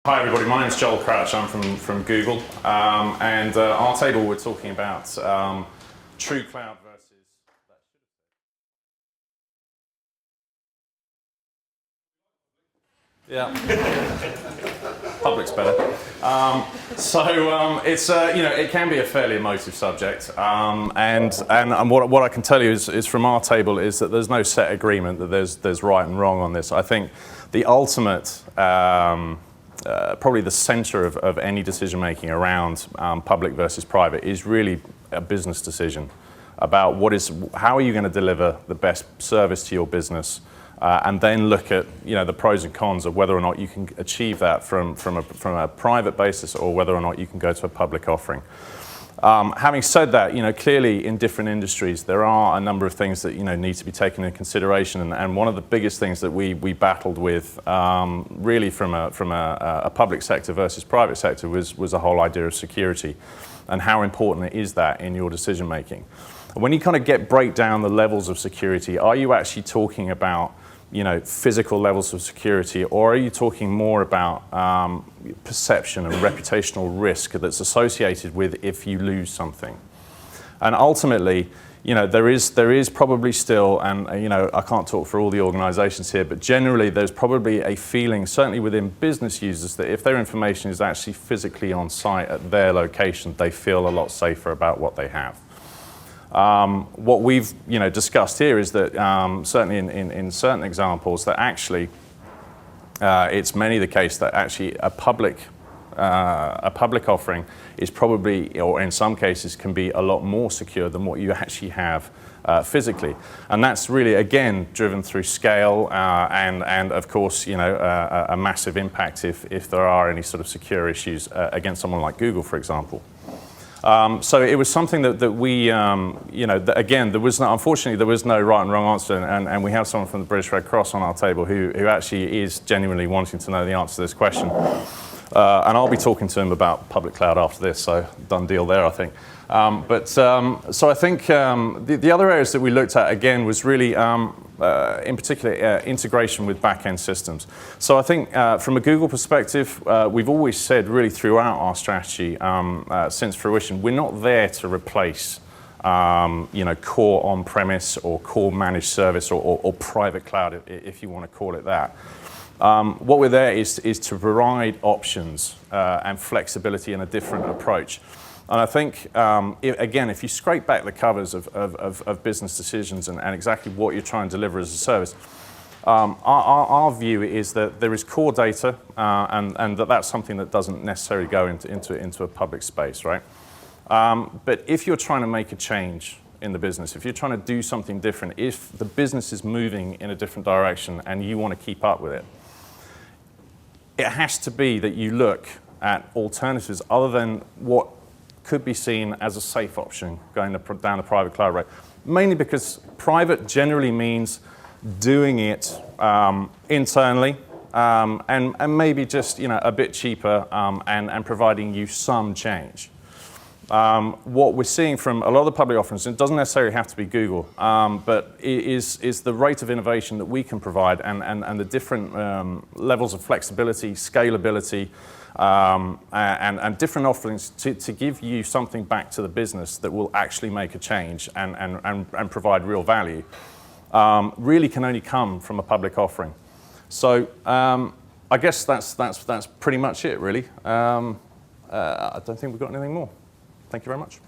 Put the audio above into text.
Hi everybody, my name is Joel Crouch, I'm from Google, and our table we're talking about true cloud versus... Yeah, public's better. It's it can be a fairly emotive subject, and what I can tell you is from our table is that there's no set agreement that there's right and wrong on this. I think the ultimate probably the center of any decision making around public versus private is really a business decision about how are you going to deliver the best service to your business, and then look at the pros and cons of whether or not you can achieve that from a private basis or whether or not you can go to a public offering. Having said that, clearly in different industries there are a number of things that need to be taken into consideration, and one of the biggest things that we battled with, really from a public sector versus private sector, was the whole idea of security, and how important is that in your decision making. When you kind of break down the levels of security, are you actually talking about physical levels of security, or are you talking more about perception and reputational risk that's associated with if you lose something? And ultimately, there is probably still, and I can't talk for all the organizations here, but generally there's probably a feeling, certainly within business users, that if their information is actually physically on site at their location, they feel a lot safer about what they have. What we've discussed here is that certainly in certain examples that actually it's mainly the case that actually a public offering is probably, or in some cases can be, a lot more secure than what you actually have physically, and that's really again driven through scale and of course a massive impact if there are any sort of secure issues against someone like Google, for example. So it was something that we, again, unfortunately there was no right and wrong answer, and we have someone from the British Red Cross on our table who actually is genuinely wanting to know the answer to this question. And I'll be talking to him about public cloud after this, so done deal there, I think. So I think the other areas that we looked at again was really, in particular, integration with back-end systems. So I think from a Google perspective, we've always said really throughout our strategy since fruition, we're not there to replace core on-premise or core managed service or private cloud, if you want to call it that. What we're there is to provide options and flexibility and a different approach. And I think, again, if you scrape back the covers of business decisions and exactly what you're trying to deliver as a service, our view is that there is core data, and that's something that doesn't necessarily go into a public space, right? But if you're trying to make a change in the business, if you're trying to do something different, if the business is moving in a different direction and you want to keep up with it, it has to be that you look at alternatives other than what could be seen as a safe option going down the private cloud road. Mainly because private generally means doing it internally and maybe just a bit cheaper and providing you some change. What we're seeing from a lot of the public offerings, it doesn't necessarily have to be Google, but is the rate of innovation that we can provide and the different levels of flexibility, scalability, and different offerings to give you something back to the business that will actually make a change and provide real value, really can only come from a public offering. So I guess that's pretty much it, really. I don't think we've got anything more. Thank you very much.